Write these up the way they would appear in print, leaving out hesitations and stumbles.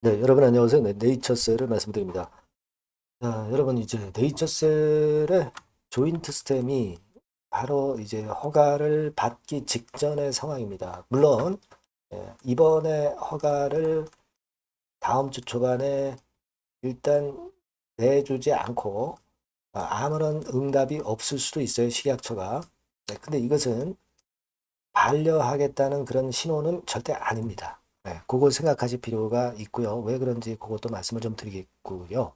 네, 여러분 안녕하세요. 네, 네이처셀을 말씀드립니다. 자, 여러분 이제 네이처셀의 조인트 스템이 바로 이제 허가를 받기 직전의 상황입니다. 물론 이번에 허가를 다음 주 초반에 일단 내주지 않고 아무런 응답이 없을 수도 있어요. 식약처가. 네, 근데 이것은 반려하겠다는 그런 신호는 절대 아닙니다. 네, 그걸 생각하실 필요가 있고요. 왜 그런지 그것도 말씀을 좀 드리겠고요.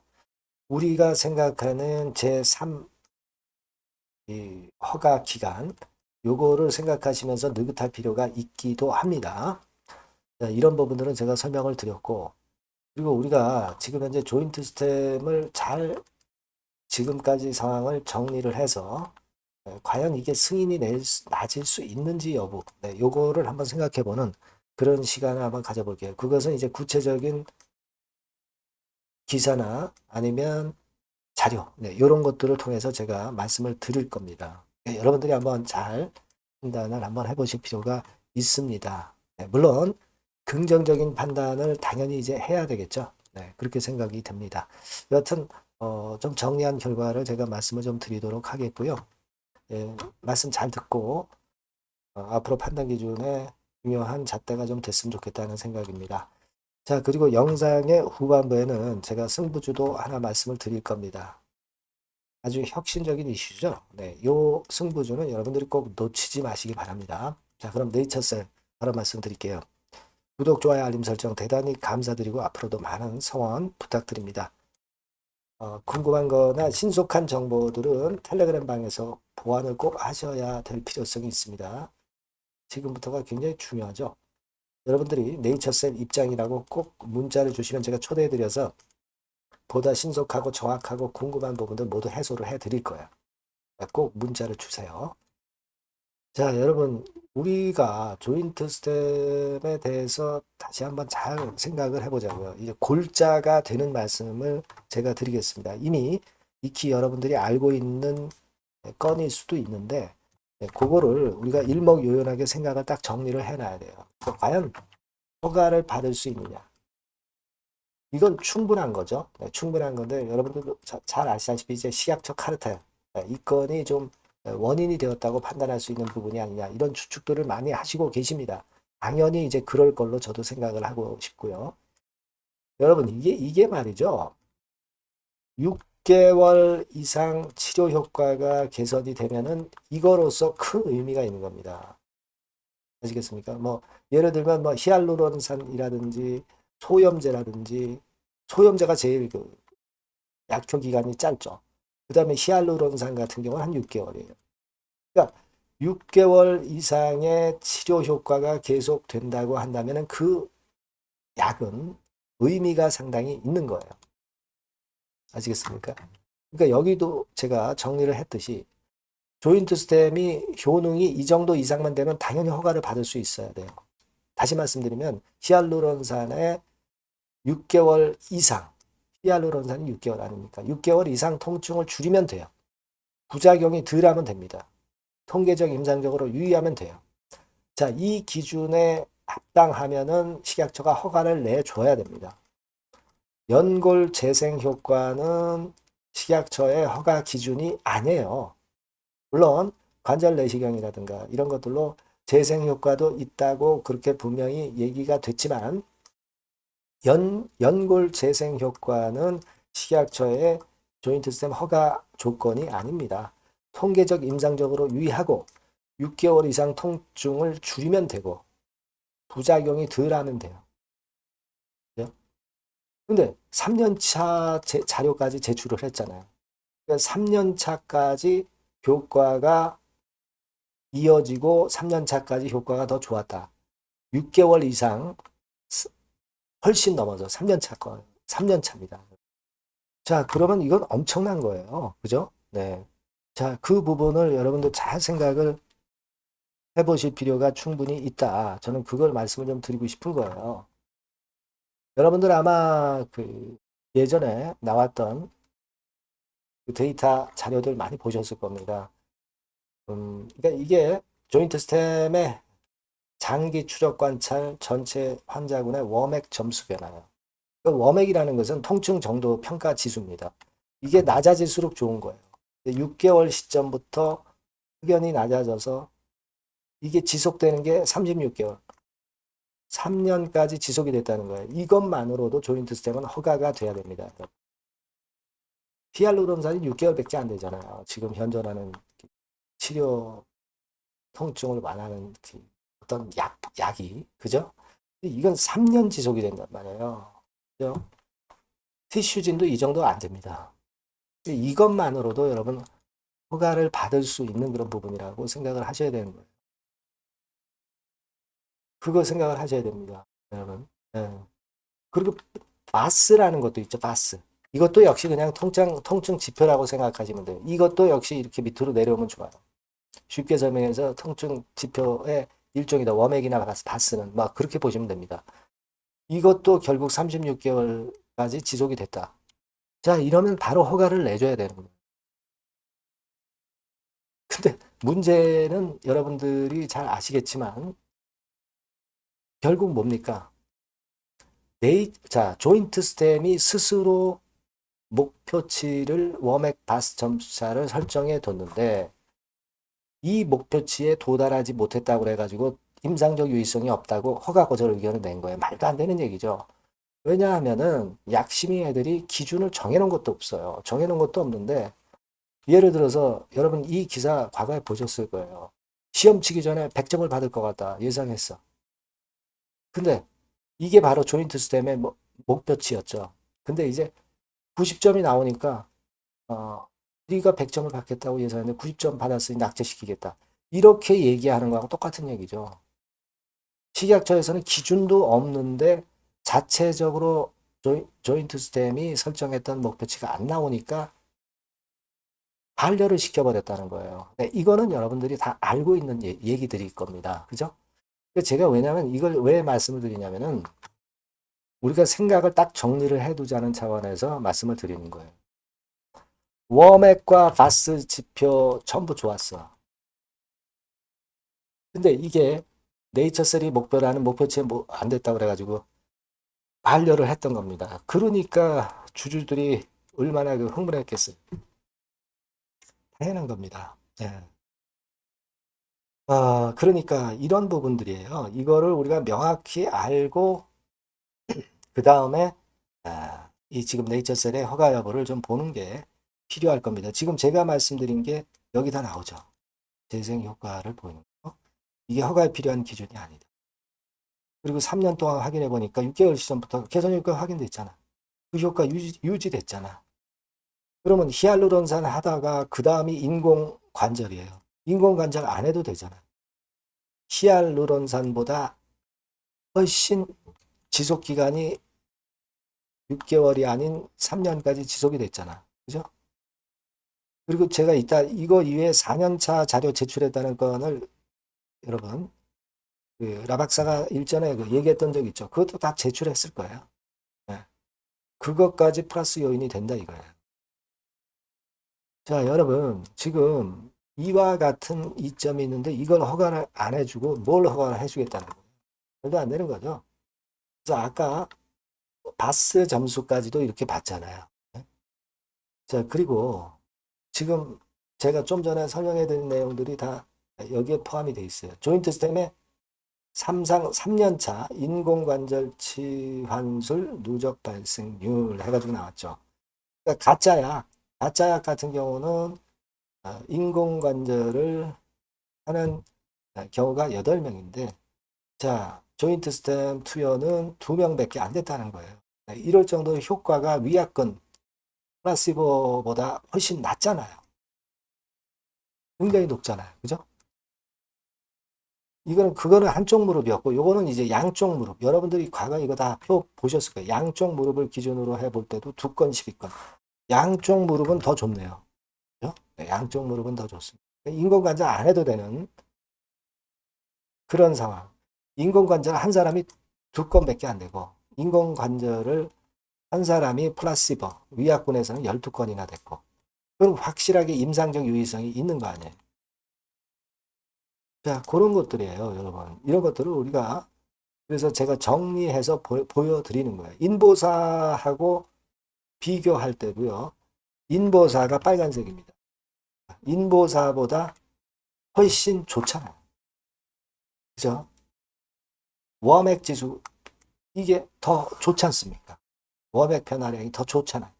우리가 생각하는 제3 허가 기간, 요거를 생각하시면서 느긋할 필요가 있기도 합니다. 자, 이런 부분들은 제가 설명을 드렸고, 그리고 우리가 지금 현재 조인트 시스템을 잘 지금까지 상황을 정리를 해서 과연 이게 승인이 낮을 수 있는지 여부, 네, 요거를 한번 생각해보는 그런 시간을 한번 가져볼게요. 그것은 이제 구체적인 기사나 아니면 자료, 네, 이런 것들을 통해서 제가 말씀을 드릴 겁니다. 네, 여러분들이 한번 잘 판단을 한번 해보실 필요가 있습니다. 네, 물론 긍정적인 판단을 당연히 이제 해야 되겠죠. 네, 그렇게 생각이 됩니다. 여하튼 좀 정리한 결과를 제가 말씀을 좀 드리도록 하겠고요. 예, 말씀 잘 듣고 앞으로 판단 기준에 중요한 잣대가 좀 됐으면 좋겠다는 생각입니다. 자, 그리고 영상의 후반부에는 제가 승부주도 하나 말씀을 드릴 겁니다. 아주 혁신적인 이슈죠. 네, 요 승부주는 여러분들이 꼭 놓치지 마시기 바랍니다. 자, 그럼 네이처셀 바로 말씀드릴게요. 구독, 좋아요, 알림 설정 대단히 감사드리고 앞으로도 많은 성원 부탁드립니다. 궁금한 거나 신속한 정보들은 텔레그램 방에서 보완을 꼭 하셔야 될 필요성이 있습니다. 지금부터가 굉장히 중요하죠. 여러분들이 네이처셀 입장이라고 꼭 문자를 주시면 제가 초대해드려서 보다 신속하고 정확하고 궁금한 부분들 모두 해소를 해드릴 거예요. 꼭 문자를 주세요. 자, 여러분, 우리가 조인트 스텝에 대해서 다시 한번 잘 생각을 해보자고요. 이제 골자가 되는 말씀을 제가 드리겠습니다. 이미 익히 여러분들이 알고 있는 건일 수도 있는데, 그거를 우리가 일목요연하게 생각을 딱 정리를 해놔야 돼요. 과연 허가를 받을 수 있느냐? 이건 충분한 거죠. 네, 충분한 건데 여러분들도 잘 아시다시피 이제 식약처 카르텔 이 건이 좀 원인이 되었다고 판단할 수 있는 부분이 아니냐 이런 추측들을 많이 하시고 계십니다. 당연히 이제 그럴 걸로 저도 생각을 하고 싶고요. 여러분 이게 말이죠. 6개월 이상 치료 효과가 개선이 되면은 이거로서 큰 의미가 있는 겁니다. 아시겠습니까? 뭐 예를 들면 뭐 히알루론산이라든지 소염제라든지 소염제가 제일 그 약효 기간이 짧죠. 그 다음에 히알루론산 같은 경우는 한 6개월이에요. 그러니까 6개월 이상의 치료 효과가 계속된다고 한다면 그 약은 의미가 상당히 있는 거예요. 아시겠습니까? 그러니까 여기도 제가 정리를 했듯이 조인트 스템이 효능이 이 정도 이상만 되면 당연히 허가를 받을 수 있어야 돼요. 다시 말씀드리면 히알루론산의 6개월 이상, 히알루론산이 6개월 아닙니까? 6개월 이상 통증을 줄이면 돼요. 부작용이 덜하면 됩니다. 통계적 임상적으로 유의하면 돼요. 자, 이 기준에 합당하면은 식약처가 허가를 내줘야 됩니다. 연골 재생 효과는 식약처의 허가 기준이 아니에요. 물론 관절 내시경이라든가 이런 것들로 재생 효과도 있다고 그렇게 분명히 얘기가 됐지만 연골 재생 효과는 식약처의 조인트 스템 허가 조건이 아닙니다. 통계적 임상적으로 유의하고 6개월 이상 통증을 줄이면 되고 부작용이 덜 하면 돼요. 근데 3년차 자료까지 제출을 했잖아요. 그러니까 3년차까지 효과가 이어지고 3년차까지 효과가 더 좋았다. 6개월 이상 훨씬 넘어서 3년차 거, 3년차입니다. 자, 그러면 이건 엄청난 거예요. 그죠? 네. 자, 그 부분을 여러분들 잘 생각을 해보실 필요가 충분히 있다. 저는 그걸 말씀을 좀 드리고 싶은 거예요. 여러분들 아마 그 예전에 나왔던 그 데이터 자료들 많이 보셨을 겁니다. 그러니까 이게 조인트 스템의 장기 추적 관찰 전체 환자군의 워맥 점수 변화예요. 워맥이라는 것은 통증 정도 평가 지수입니다. 이게 낮아질수록 좋은 거예요. 6개월 시점부터 흑연이 낮아져서 이게 지속되는 게 36개월, 3년까지 지속이 됐다는 거예요. 이것만으로도 조인트 스템은 허가가 돼야 됩니다. 히알루론산이 6개월밖에 안 되잖아요. 지금 현존하는 치료 통증을 완화하는 어떤 약이, 그죠? 이건 3년 지속이 된단 말이에요. 그죠? 티슈진도 이 정도 안 됩니다. 이것만으로도 여러분 허가를 받을 수 있는 그런 부분이라고 생각을 하셔야 되는 거예요. 그거 생각을 하셔야 됩니다. 여러분. 예. 그리고 바스라는 것도 있죠. 바스. 이것도 역시 그냥 통증 지표라고 생각하시면 돼요. 이것도 역시 이렇게 밑으로 내려오면 좋아요. 쉽게 설명해서 통증 지표의 일종이다. 워맥이나 바스는 막 그렇게 보시면 됩니다. 이것도 결국 36개월까지 지속이 됐다. 자, 이러면 바로 허가를 내줘야 되는 거예요. 근데 문제는 여러분들이 잘 아시겠지만 결국 뭡니까? 자, 조인트 스템이 스스로 목표치를 워맥 바스 점수차를 설정해 뒀는데 이 목표치에 도달하지 못했다고 그래가지고 임상적 유의성이 없다고 허가 거절 의견을 낸 거예요. 말도 안 되는 얘기죠. 왜냐하면은 약심의 애들이 기준을 정해놓은 것도 없어요. 정해놓은 것도 없는데 예를 들어서 여러분 이 기사 과거에 보셨을 거예요. 시험 치기 전에 100점을 받을 것 같다 예상했어. 근데 이게 바로 조인트 스템의 목표치였죠. 근데 이제 90점이 나오니까 네가 100점을 받겠다고 예상했는데 90점 받았으니 낙제시키겠다. 이렇게 얘기하는 거하고 똑같은 얘기죠. 식약처에서는 기준도 없는데 자체적으로 조인트 스템이 설정했던 목표치가 안 나오니까 반려를 시켜버렸다는 거예요. 네, 이거는 여러분들이 다 알고 있는 얘기들일 겁니다. 그죠? 제가 왜냐면 이걸 왜 말씀을 드리냐면은 우리가 생각을 딱 정리를 해두자는 차원에서 말씀을 드리는 거예요. 워맥과 바스 지표 전부 좋았어. 근데 이게 네이처셀이 목표라는 목표치에 안 됐다고 그래가지고 반려를 했던 겁니다. 그러니까 주주들이 얼마나 흥분했겠어요. 당연한 겁니다. 네. 그러니까 이런 부분들이에요. 이거를 우리가 명확히 알고 그 다음에 이 지금 네이처셀의 허가 여부를 좀 보는 게 필요할 겁니다. 지금 제가 말씀드린 게 여기 다 나오죠. 재생 효과를 보이는 거. 이게 허가에 필요한 기준이 아니다. 그리고 3년 동안 확인해 보니까 6개월 시점부터 개선 효과 확인됐잖아. 그 효과 유지됐잖아. 그러면 히알루론산 하다가 그 다음이 인공관절이에요. 인공관절 안 해도 되잖아. 히알루론산보다 훨씬 지속기간이 6개월이 아닌 3년까지 지속이 됐잖아. 그죠? 그리고 제가 이거 이외에 4년차 자료 제출했다는 건을 여러분, 라 박사가 일전에 얘기했던 적 있죠. 그것도 다 제출했을 거예요. 네. 그것까지 플러스 요인이 된다 이거예요. 자, 여러분, 지금 이와 같은 이점이 있는데 이걸 허가를 안 해주고 뭘 허가를 해주겠다는 거예요. 말도 안 되는 거죠. 그래서 아까 바스 점수까지도 이렇게 봤잖아요. 네? 자, 그리고 지금 제가 좀 전에 설명해 드린 내용들이 다 여기에 포함이 돼 있어요. 조인트 스템의 3년차 인공관절 치환술 누적 발생률 해가지고 나왔죠. 그러니까 가짜약 같은 경우는 인공관절을 하는 경우가 8명인데 자, 조인트 스템 투여는 2명밖에 안 됐다는 거예요. 이럴 정도로 효과가 위약근 플라시보보다 훨씬 낮잖아요. 굉장히 높잖아요. 그죠? 그거는 한쪽 무릎이었고, 요거는 이제 양쪽 무릎. 여러분들이 과거 이거 다 표 보셨을 거예요. 양쪽 무릎을 기준으로 해볼 때도 2건, 12건. 양쪽 무릎은 더 좋네요. 그죠? 네, 양쪽 무릎은 더 좋습니다. 인공관절 안 해도 되는 그런 상황. 인공관절 한 사람이 2건밖에 안 되고, 인공관절을 한 사람이 플라시보, 위약군에서는 12건이나 됐고, 그럼 확실하게 임상적 유의성이 있는 거 아니에요? 자, 그런 것들이에요, 여러분. 이런 것들을 우리가 그래서 제가 정리해서 보여드리는 거예요. 인보사하고 비교할 때도요. 인보사가 빨간색입니다. 인보사보다 훨씬 좋잖아요. 그죠? 워맥 지수 이게 더 좋지 않습니까? 워맥 변화량이 더 좋잖아요.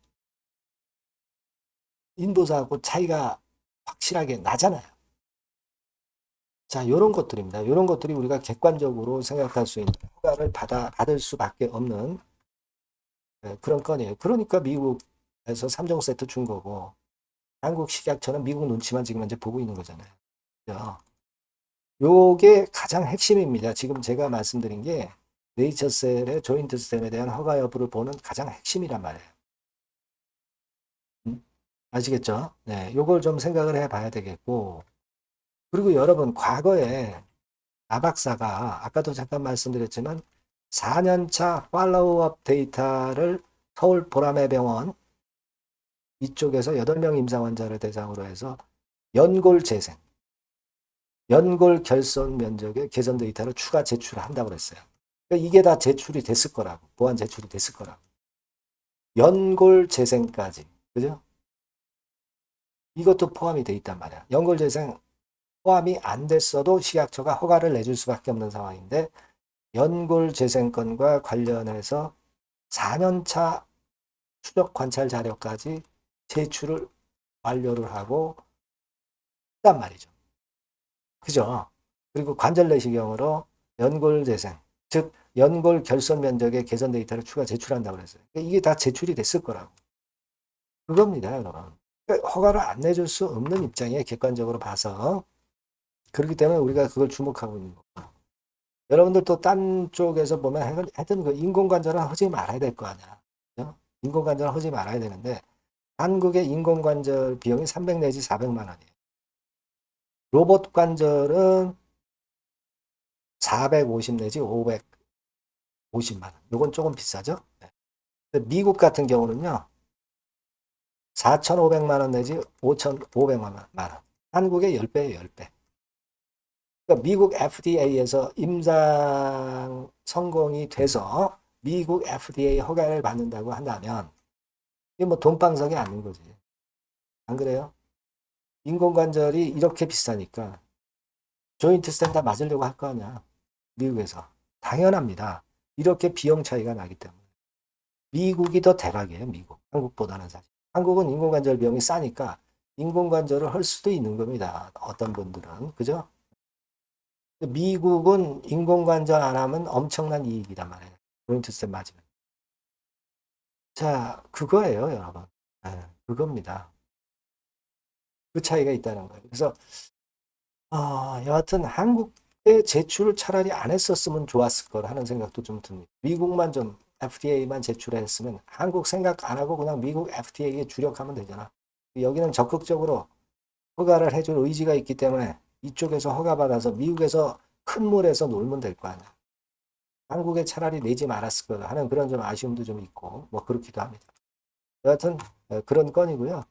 인보사하고 차이가 확실하게 나잖아요. 자, 이런 것들입니다. 이런 것들이 우리가 객관적으로 생각할 수 있는 효과를 받을 수밖에 없는 그런 건이에요. 그러니까 미국에서 3종 세트 준 거고 한국 식약처는 미국 눈치만 지금 현재 보고 있는 거잖아요. 그죠? 요게 가장 핵심입니다. 지금 제가 말씀드린 게 네이처셀의 조인트 스템에 대한 허가 여부를 보는 가장 핵심이란 말이에요. 아시겠죠? 네, 요걸 좀 생각을 해봐야 되겠고 그리고 여러분 과거에 아박사가 아까도 잠깐 말씀드렸지만 4년차 팔로우업 데이터를 서울 보라매 병원 이쪽에서 8명 임상 환자를 대상으로 해서 연골 재생, 연골 결손 면적의 개선 데이터를 추가 제출한다고 그랬어요. 그러니까 이게 다 제출이 됐을 거라고, 보완 제출이 됐을 거라고. 연골 재생까지, 그죠? 이것도 포함이 돼 있단 말이야. 연골 재생 포함이 안 됐어도 식약처가 허가를 내줄 수밖에 없는 상황인데 연골 재생권과 관련해서 4년차 추적 관찰 자료까지 제출을 완료를 하고 있단 말이죠. 그죠? 그리고 관절 내시경으로 연골 재생, 즉 연골 결손 면적의 개선 데이터를 추가 제출한다고 그랬어요. 이게 다 제출이 됐을 거라고. 그겁니다, 여러분. 그러니까 허가를 안 내줄 수 없는 입장에 객관적으로 봐서 그렇기 때문에 우리가 그걸 주목하고 있는 거고. 여러분들 또 딴 쪽에서 보면 하여튼 그 인공관절은 하지 말아야 될 거 아니야. 그죠? 인공관절은 하지 말아야 되는데 한국의 인공관절 비용이 300 내지 400만 원이에요. 로봇 관절은 450 내지 550만 원. 이건 조금 비싸죠? 네. 미국 같은 경우는요. 4,500만 원 내지 5,500만 원. 한국의 10배예요, 10배. 그러니까 미국 FDA에서 임상 성공이 돼서 미국 FDA 허가를 받는다고 한다면 이게 뭐 돈방석이 아닌 거지. 안 그래요? 인공관절이 이렇게 비싸니까 조인트 스템 다 맞으려고 할 거 아니야. 미국에서. 당연합니다. 이렇게 비용 차이가 나기 때문에. 미국이 더 대박이에요, 미국. 한국보다는 사실. 한국은 인공관절 비용이 싸니까 인공관절을 할 수도 있는 겁니다. 어떤 분들은. 그죠? 미국은 인공관절 안 하면 엄청난 이익이란 말이에요. 조인트 스텝 맞으면. 자, 그거예요, 여러분. 네, 그겁니다. 그 차이가 있다는 거예요. 그래서, 여하튼 한국에 제출을 차라리 안 했었으면 좋았을 걸 하는 생각도 좀 듭니다. 미국만 좀 FDA만 제출했으면 한국 생각 안 하고 그냥 미국 FDA에 주력하면 되잖아. 여기는 적극적으로 허가를 해줄 의지가 있기 때문에 이쪽에서 허가받아서 미국에서 큰 물에서 놀면 될 거 아니야. 한국에 차라리 내지 말았을 걸 하는 그런 좀 아쉬움도 좀 있고 뭐 그렇기도 합니다. 여하튼 그런 건이고요.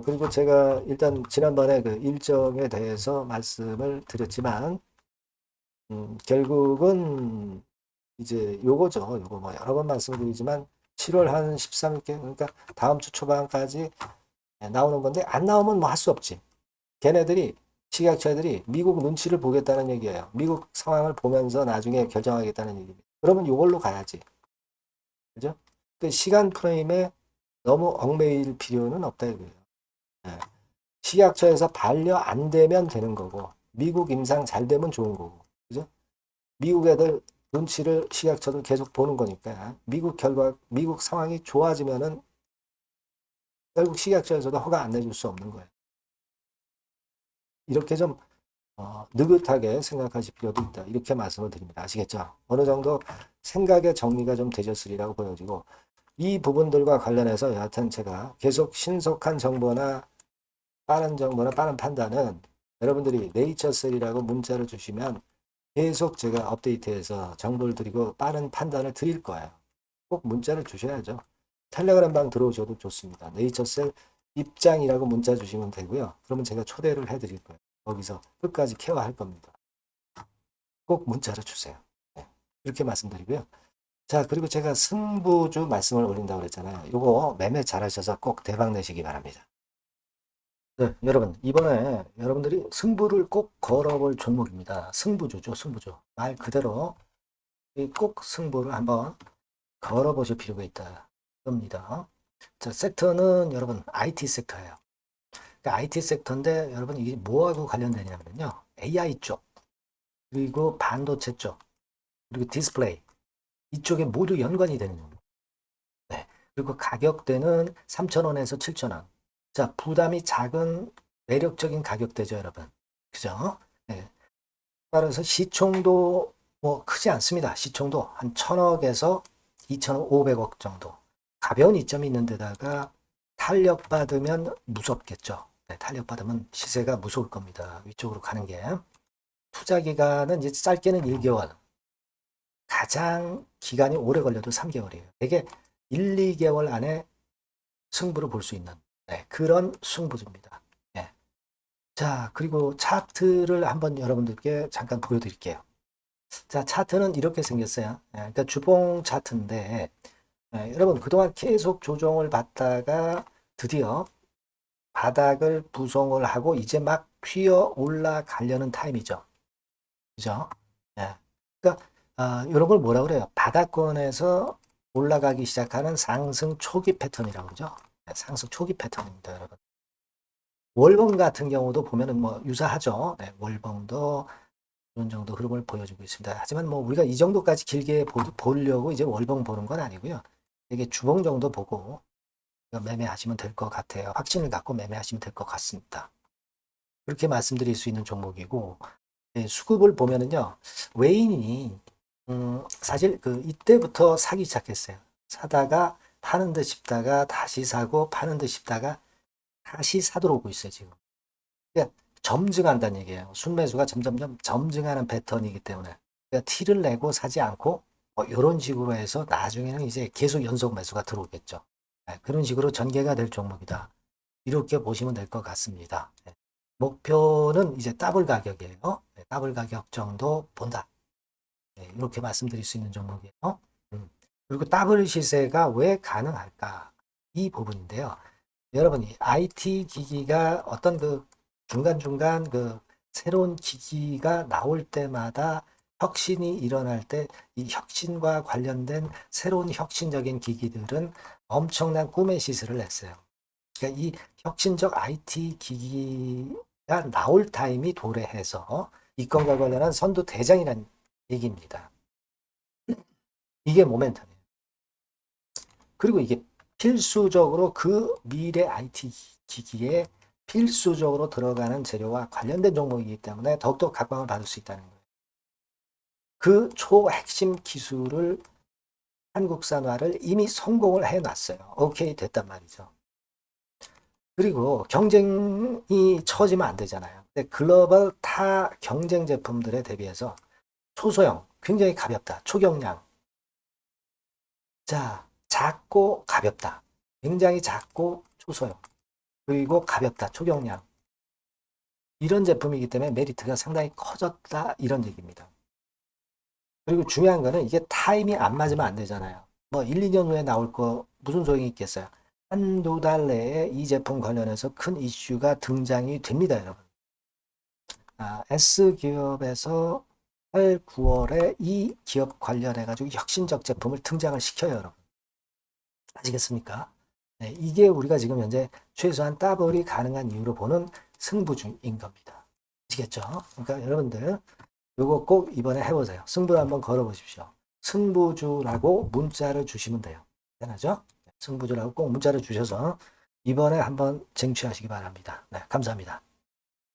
그리고 제가 일단 지난번에 그 일정에 대해서 말씀을 드렸지만 결국은 이제 요거죠. 요거 뭐 여러 번 말씀드리지만 7월 한 13일께 그러니까 다음 주 초반까지 나오는 건데 안 나오면 뭐 할 수 없지. 걔네들이 식약처들이 미국 눈치를 보겠다는 얘기예요. 미국 상황을 보면서 나중에 결정하겠다는 얘기입니다. 그러면 요걸로 가야지. 그죠? 그 시간 프레임에 너무 얽매일 필요는 없다 이거예요. 예. 식약처에서 반려 안 되면 되는 거고 미국 임상 잘 되면 좋은 거고. 그죠? 미국 애들 눈치를 식약처도 계속 보는 거니까 미국 결과 미국 상황이 좋아지면은 결국 식약처에서도 허가 안 내줄 수 없는 거예요. 이렇게 좀 느긋하게 생각하실 필요도 있다. 이렇게 말씀을 드립니다. 아시겠죠? 어느 정도 생각의 정리가 좀 되셨으리라고 보여지고 이 부분들과 관련해서 여하튼 제가 계속 신속한 정보나 빠른 정보나 빠른 판단은 여러분들이 네이처셀이라고 문자를 주시면 계속 제가 업데이트해서 정보를 드리고 빠른 판단을 드릴 거예요. 꼭 문자를 주셔야죠. 텔레그램 방 들어오셔도 좋습니다. 네이처셀 입장이라고 문자 주시면 되고요. 그러면 제가 초대를 해드릴 거예요. 거기서 끝까지 케어할 겁니다. 꼭 문자를 주세요. 네. 이렇게 말씀드리고요. 자, 그리고 제가 승부주 말씀을 올린다고 그랬잖아요. 요거 매매 잘하셔서 꼭 대박 내시기 바랍니다. 네, 여러분, 이번에 여러분들이 승부를 꼭 걸어볼 종목입니다. 승부주죠, 승부주. 말 그대로 이 꼭 승부를 한번 걸어보실 필요가 있다. 겁니다. 자, 섹터는 여러분 IT 섹터예요. 그러니까 IT 섹터인데 여러분 이게 뭐하고 관련되냐면요. AI 쪽, 그리고 반도체 쪽, 그리고 디스플레이 이쪽에 모두 연관이 되는 겁니다. 네. 그리고 가격대는 3,000원에서 7,000원. 자, 부담이 작은 매력적인 가격대죠, 여러분. 그죠? 네. 따라서 시총도 뭐 크지 않습니다. 시총도 한 1,000억에서 2,500억 정도. 가벼운 이점이 있는 데다가 탄력받으면 무섭겠죠. 네, 탄력받으면 시세가 무서울 겁니다. 위쪽으로 가는 게. 투자 기간은 이제 짧게는 1개월. 가장 기간이 오래 걸려도 3개월이에요. 되게 1, 2개월 안에 승부를 볼 수 있는 네, 그런 승부입니다. 네. 자, 그리고 차트를 한번 여러분들께 잠깐 보여드릴게요. 자, 차트는 이렇게 생겼어요. 네, 그러니까 주봉 차트인데 네, 여러분 그동안 계속 조정을 받다가 드디어 바닥을 부송을 하고 이제 막 튀어 올라가려는 타임이죠. 그죠? 네. 그러니까 이런 걸 뭐라 그래요? 바닥권에서 올라가기 시작하는 상승 초기 패턴이라고 그러죠. 네, 상승 초기 패턴입니다, 여러분. 월봉 같은 경우도 보면은 뭐 유사하죠. 네, 월봉도 이런 정도 흐름을 보여주고 있습니다. 하지만 뭐 우리가 이 정도까지 길게 보려고 이제 월봉 보는 건 아니고요. 이게 주봉 정도 보고 매매하시면 될 것 같아요. 확신을 갖고 매매하시면 될 것 같습니다. 그렇게 말씀드릴 수 있는 종목이고 네, 수급을 보면은요. 외인이 사실 그 이때부터 사기 시작했어요. 사다가 파는 듯 싶다가 다시 사고 파는 듯 싶다가 다시 사도록 오고 있어요, 지금. 그러니까 점증한다는 얘기예요. 순매수가 점점점 점증하는 패턴이기 때문에. 그러니까 티를 내고 사지 않고 뭐 이런 식으로 해서 나중에는 이제 계속 연속 매수가 들어오겠죠. 네, 그런 식으로 전개가 될 종목이다. 이렇게 보시면 될 것 같습니다. 네. 목표는 이제 더블 가격이에요. 네, 더블 가격 정도 본다. 네, 이렇게 말씀드릴 수 있는 종목이에요. 그리고 더블 시세가 왜 가능할까? 이 부분인데요. 여러분이 IT 기기가 어떤 그 중간중간 그 새로운 기기가 나올 때마다 혁신이 일어날 때 이 혁신과 관련된 새로운 혁신적인 기기들은 엄청난 꿈의 시세를 냈어요. 그러니까 이 혁신적 IT 기기가 나올 타임이 도래해서 이건과 관련한 선두 대장이라는 얘기입니다. 이게 모멘텀이에요. 그리고 이게 필수적으로 그 미래 IT 기기에 필수적으로 들어가는 재료와 관련된 종목이기 때문에 더욱더 각광을 받을 수 있다는 거예요. 그 초핵심 기술을 한국산화를 이미 성공을 해놨어요. 오케이 됐단 말이죠. 그리고 경쟁이 처지면 안 되잖아요. 근데 글로벌 타 경쟁 제품들에 대비해서 초소형, 굉장히 가볍다. 초경량. 자, 작고 가볍다. 굉장히 작고 초소형. 그리고 가볍다. 초경량. 이런 제품이기 때문에 메리트가 상당히 커졌다. 이런 얘기입니다. 그리고 중요한 거는 이게 타임이 안 맞으면 안 되잖아요. 뭐 1, 2년 후에 나올 거 무슨 소용이 있겠어요. 한두 달 내에 이 제품 관련해서 큰 이슈가 등장이 됩니다, 여러분. S기업에서 8, 9월에 이 기업 관련해가지고 혁신적 제품을 등장을 시켜요, 여러분. 아시겠습니까? 네, 이게 우리가 지금 현재 최소한 더블이 가능한 이유로 보는 승부주인 겁니다. 아시겠죠? 그러니까 여러분들 요거 꼭 이번에 해보세요. 승부를 한번 걸어보십시오. 승부주라고 문자를 주시면 돼요. 편하죠? 승부주라고 꼭 문자를 주셔서 이번에 한번 쟁취하시기 바랍니다. 네, 감사합니다.